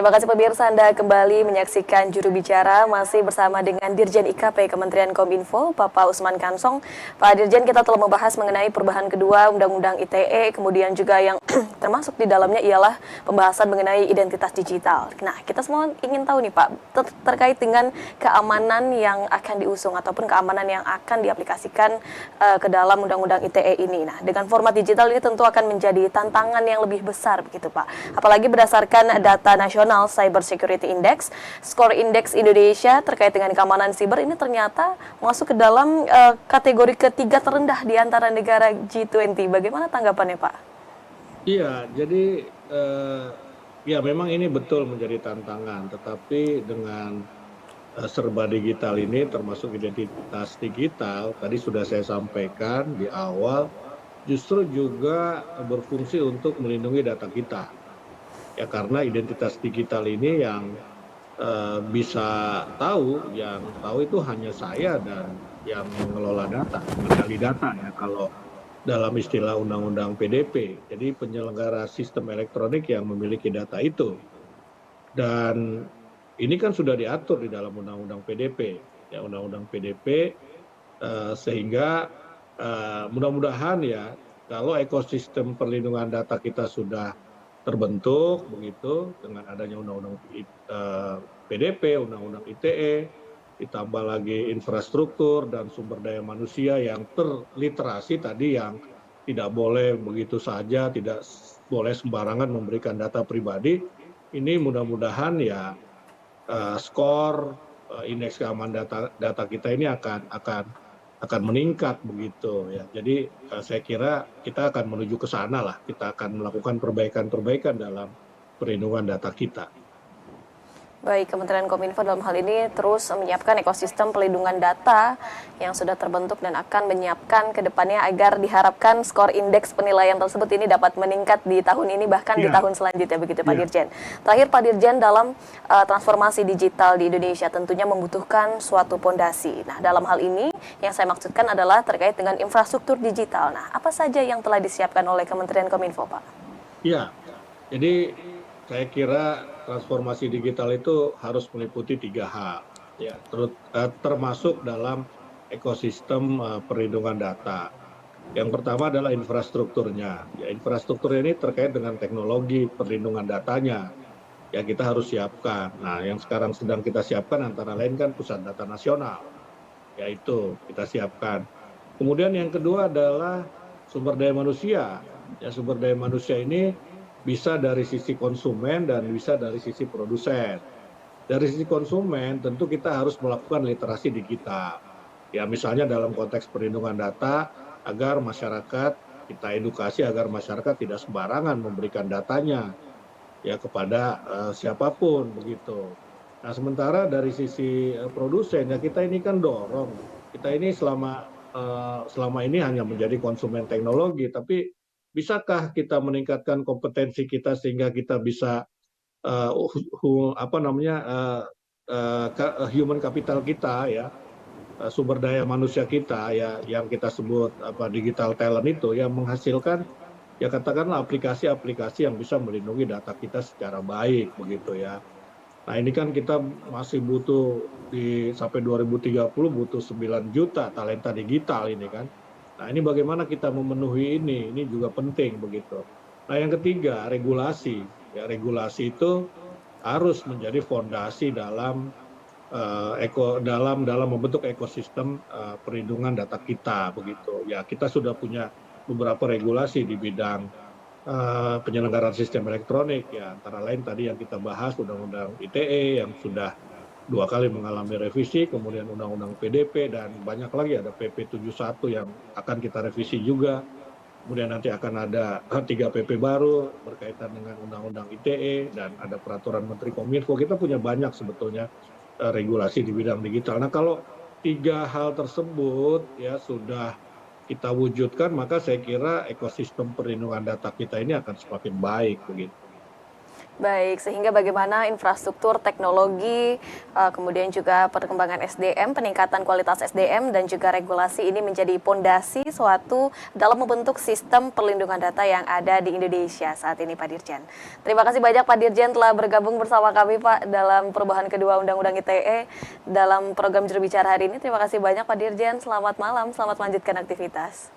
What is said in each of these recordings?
Terima kasih pemirsa, Anda kembali menyaksikan Juru Bicara masih bersama dengan Dirjen IKP Kementerian Kominfo, Bapak Usman Kansong. Pak Dirjen, kita telah membahas mengenai perubahan kedua Undang-Undang ITE, kemudian juga yang termasuk di dalamnya ialah pembahasan mengenai identitas digital. Nah, kita semua ingin tahu nih Pak, terkait dengan keamanan yang akan diusung ataupun keamanan yang akan diaplikasikan ke dalam Undang-Undang ITE ini. Nah, dengan format digital ini tentu akan menjadi tantangan yang lebih besar begitu Pak. Apalagi berdasarkan data nasional Cyber Security Index, skor indeks Indonesia terkait dengan keamanan siber ini ternyata masuk ke dalam kategori ketiga terendah di antara negara G20. Bagaimana tanggapannya Pak? Iya, jadi ya memang ini betul menjadi tantangan, tetapi dengan serba digital ini termasuk identitas digital, tadi sudah saya sampaikan di awal, justru juga berfungsi untuk melindungi data kita. Ya karena identitas digital ini yang bisa tahu, yang tahu itu hanya saya dan yang mengelola data, mengendali data ya kalau dalam istilah Undang-Undang PDP. Jadi penyelenggara sistem elektronik yang memiliki data itu. Dan ini kan sudah diatur di dalam Undang-Undang PDP, ya Undang-Undang PDP sehingga mudah-mudahan ya kalau ekosistem perlindungan data kita sudah terbentuk begitu dengan adanya Undang-Undang PDP, Undang-Undang ITE, ditambah lagi infrastruktur dan sumber daya manusia yang terliterasi tadi yang tidak boleh begitu saja, tidak boleh sembarangan memberikan data pribadi. Ini mudah-mudahan ya skor indeks keamanan data kita ini akan meningkat begitu ya. Jadi saya kira kita akan menuju ke sana lah. Kita akan melakukan perbaikan-perbaikan dalam perlindungan data kita. Baik, Kementerian Kominfo dalam hal ini terus menyiapkan ekosistem pelindungan data yang sudah terbentuk dan akan menyiapkan ke depannya agar diharapkan skor indeks penilaian tersebut ini dapat meningkat di tahun ini bahkan di tahun selanjutnya begitu Pak Dirjen. Terakhir Pak Dirjen, dalam transformasi digital di Indonesia tentunya membutuhkan suatu pondasi. Nah, dalam hal ini yang saya maksudkan adalah terkait dengan infrastruktur digital. Nah, apa saja yang telah disiapkan oleh Kementerian Kominfo, Pak? Ya, jadi saya kira transformasi digital itu harus meliputi 3 hal, ya, termasuk dalam ekosistem perlindungan data. Yang pertama adalah infrastrukturnya. Ya, infrastruktur ini terkait dengan teknologi perlindungan datanya. Ya, kita harus siapkan. Nah, yang sekarang sedang kita siapkan antara lain kan Pusat Data Nasional. Yaitu kita siapkan. Kemudian yang kedua adalah sumber daya manusia. Ya, sumber daya manusia ini bisa dari sisi konsumen dan bisa dari sisi produsen. Dari sisi konsumen tentu kita harus melakukan literasi digital. Ya misalnya dalam konteks perlindungan data agar masyarakat kita edukasi agar masyarakat tidak sembarangan memberikan datanya ya kepada siapapun begitu. Nah sementara dari sisi produsen ya kita ini kan dorong. Kita ini selama ini hanya menjadi konsumen teknologi, tapi bisakah kita meningkatkan kompetensi kita sehingga kita bisa human capital kita ya, sumber daya manusia kita ya yang kita sebut digital talent itu yang menghasilkan ya katakanlah aplikasi-aplikasi yang bisa melindungi data kita secara baik begitu ya. Nah ini kan kita masih butuh sampai 2030 butuh 9 juta talenta digital ini kan. Nah ini bagaimana kita memenuhi ini juga penting begitu. Nah yang ketiga regulasi, ya regulasi itu harus menjadi fondasi dalam membentuk ekosistem perlindungan data kita begitu. Ya kita sudah punya beberapa regulasi di bidang penyelenggaraan sistem elektronik ya antara lain tadi yang kita bahas Undang-Undang ITE yang sudah 2 kali mengalami revisi, kemudian Undang-Undang PDP dan banyak lagi ada PP 71 yang akan kita revisi juga. Kemudian nanti akan ada 3 PP baru berkaitan dengan Undang-Undang ITE dan ada peraturan Menteri Kominfo. Kita punya banyak sebetulnya regulasi di bidang digital. Nah, kalau 3 hal tersebut ya sudah kita wujudkan, maka saya kira ekosistem perlindungan data kita ini akan semakin baik begitu. Baik, sehingga bagaimana infrastruktur teknologi, kemudian juga perkembangan SDM, peningkatan kualitas SDM, dan juga regulasi ini menjadi pondasi suatu dalam membentuk sistem perlindungan data yang ada di Indonesia saat ini, Pak Dirjen. Terima kasih banyak Pak Dirjen telah bergabung bersama kami, Pak, dalam perubahan kedua Undang-Undang ITE dalam program Juru Bicara hari ini. Terima kasih banyak Pak Dirjen, selamat malam, selamat melanjutkan aktivitas.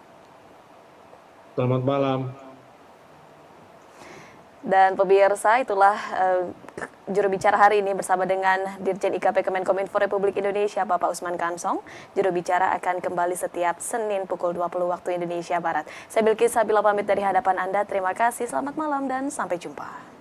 Selamat malam. Dan pemirsa, itulah juru bicara hari ini bersama dengan Dirjen IKP Kemenkominfo Republik Indonesia, Bapak Usman Kansong. Juru bicara akan kembali setiap Senin pukul 20 waktu Indonesia Barat. Saya Bilqis Sabila pamit dari hadapan Anda. Terima kasih, selamat malam dan sampai jumpa.